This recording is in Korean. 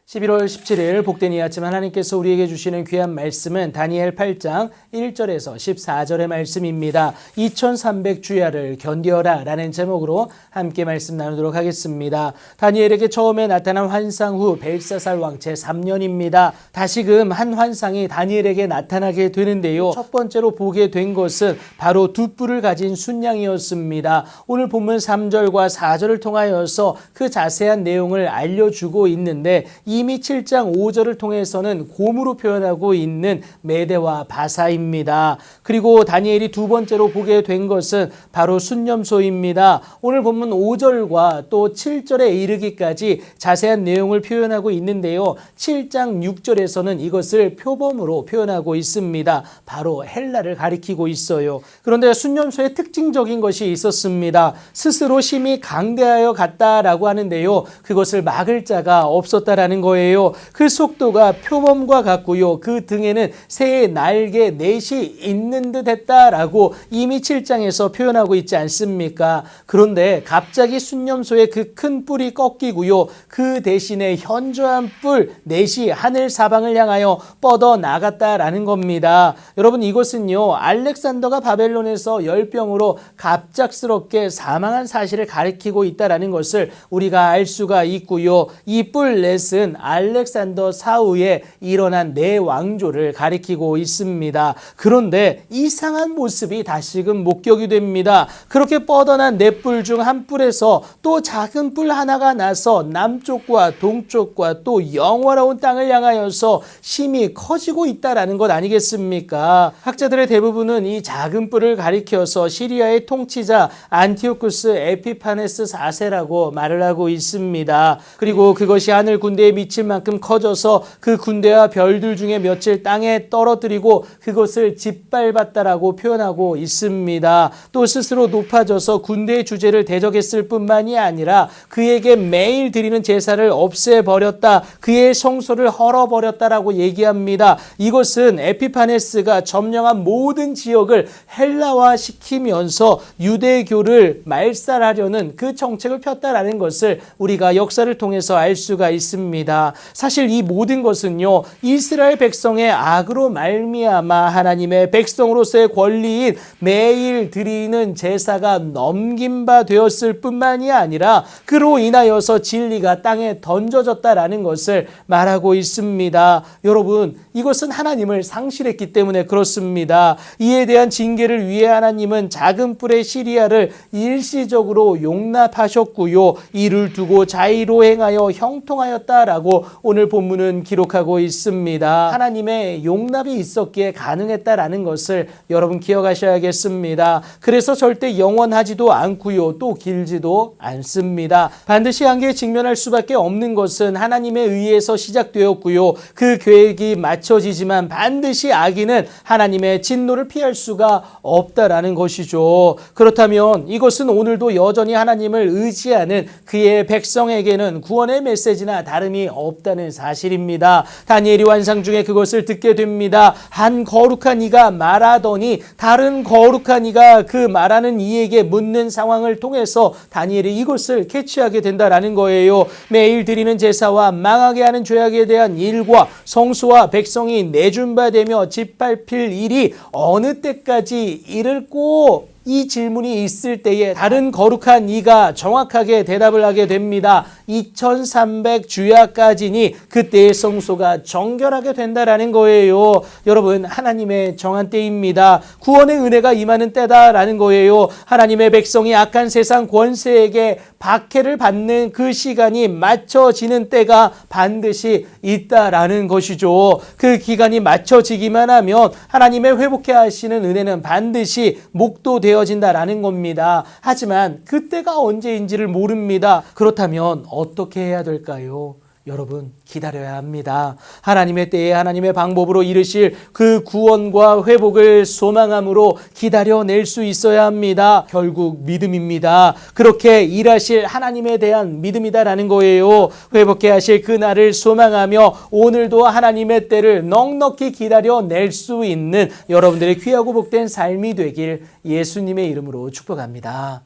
11월 17일 복된 이 아침 하나님께서 우리에게 주시는 귀한 말씀은 다니엘 8장 1절에서 14절의 말씀입니다. 2300주야를 견디어라 라는 제목으로 함께 말씀 나누도록 하겠습니다. 다니엘에게 처음에 나타난 환상 후 벨사살 왕 제3년입니다. 다시금 한 환상이 다니엘에게 나타나게 되는데요. 첫 번째로 보게 된 것은 바로 두 뿔을 가진 순양이었습니다. 오늘 본문 3절과 4절을 통하여서 그 자세한 내용을 알려주고 있는데 이미 7장 5절을 통해서는 곰으로 표현하고 있는 메대와 바사입니다. 그리고 다니엘이 두 번째로 보게 된 것은 바로 순념소입니다. 오늘 본문 5절과 또 7절에 이르기까지 자세한 내용을 표현하고 있는데요. 7장 6절에서는 이것을 표범으로 표현하고 있습니다. 바로 헬라를 가리키고 있어요. 그런데 순념소의 특징적인 것이 있었습니다. 스스로 심히 강대하여 갔다라고 하는데요. 그것을 막을 자가 없었다라는 거예요. 그 속도가 표범과 같고요. 그 등에는 새의 날개 넷이 있는 듯 했다라고 이미 7장에서 표현하고 있지 않습니까? 그런데 갑자기 순념소의 그 큰 뿔이 꺾이고요. 그 대신에 현저한 뿔 넷이 하늘 사방을 향하여 뻗어 나갔다라는 겁니다. 여러분, 이것은요, 알렉산더가 바벨론에서 열병으로 갑작스럽게 사망한 사실을 가리키고 있다라는 것을 우리가 알 수가 있고요. 이 뿔 넷은 알렉산더 사후에 일어난 네 왕조를 가리키고 있습니다. 그런데 이상한 모습이 다시금 목격이 됩니다. 그렇게 뻗어난 네 뿔 중 한 뿔에서 또 작은 뿔 하나가 나서 남쪽과 동쪽과 또 영원로운 땅을 향하여서 심히 커지고 있다라는 것 아니겠습니까? 학자들의 대부분은 이 작은 뿔을 가리켜서 시리아의 통치자 안티오쿠스 에피파네스 4세라고 말을 하고 있습니다. 그리고 그것이 하늘 군대에 미칠 만큼 커져서 그 군대와 별들 중에 며칠 땅에 떨어뜨리고 그것을 짓밟았다라고 표현하고 있습니다. 또 스스로 높아져서 군대의 주제를 대적했을 뿐만이 아니라 그에게 매일 드리는 제사를 없애버렸다. 그의 성소를 헐어버렸다라고 얘기합니다. 이것은 에피파네스가 점령한 모든 지역을 헬라화시키면서 유대교를 말살하려는 그 정책을 폈다라는 것을 우리가 역사를 통해서 알 수가 있습니다. 사실 이 모든 것은요, 이스라엘 백성의 악으로 말미암아 하나님의 백성으로서의 권리인 매일 드리는 제사가 넘긴 바 되었을 뿐만이 아니라 그로 인하여서 진리가 땅에 던져졌다라는 것을 말하고 있습니다. 여러분, 이것은 하나님을 상실했기 때문에 그렇습니다. 이에 대한 징계를 위해 하나님은 작은 뿔의 시리아를 일시적으로 용납하셨고요. 이를 두고 자의로 행하여 형통하였다라고 오늘 본문은 기록하고 있습니다. 하나님의 용납이 있었기에 가능했다라는 것을 여러분 기억하셔야겠습니다. 그래서 절대 영원하지도 않고요. 또 길지도 않습니다. 반드시 한계에 직면할 수밖에 없는 것은 하나님에 의해서 시작되었고요. 그 계획이 맞춰지지만 반드시 악인은 하나님의 진노를 피할 수가 없다라는 것이죠. 그렇다면 이것은 오늘도 여전히 하나님을 의지하는 그의 백성에게는 구원의 메시지나 다름이 없다는 사실입니다. 다니엘이 환상 중에 그것을 듣게 됩니다. 한 거룩한 이가 말하더니 다른 거룩한 이가 그 말하는 이에게 묻는 상황을 통해서 다니엘이 이것을 캐치하게 된다라는 거예요. 매일 드리는 제사와 망하게 하는 죄악에 대한 일과 성수와 백성이 내준바되며 짓밟힐 일이 어느 때까지 이를꼬 이 질문이 있을 때에 다른 거룩한 이가 정확하게 대답을 하게 됩니다. 2300주야까지니 그때의 성소가 정결하게 된다라는 거예요. 여러분, 하나님의 정한 때입니다. 구원의 은혜가 임하는 때다라는 거예요. 하나님의 백성이 악한 세상 권세에게 박해를 받는 그 시간이 맞춰지는 때가 반드시 있다라는 것이죠. 그 기간이 맞춰지기만 하면 하나님의 회복해 하시는 은혜는 반드시 목도되어진다라는 겁니다. 하지만 그때가 언제인지를 모릅니다. 그렇다면 어떻게 해야 될까요? 여러분, 기다려야 합니다. 하나님의 때에 하나님의 방법으로 이르실 그 구원과 회복을 소망함으로 기다려낼 수 있어야 합니다. 결국 믿음입니다. 그렇게 일하실 하나님에 대한 믿음이다라는 거예요. 회복해 하실 그날을 소망하며 오늘도 하나님의 때를 넉넉히 기다려낼 수 있는 여러분들의 귀하고 복된 삶이 되길 예수님의 이름으로 축복합니다.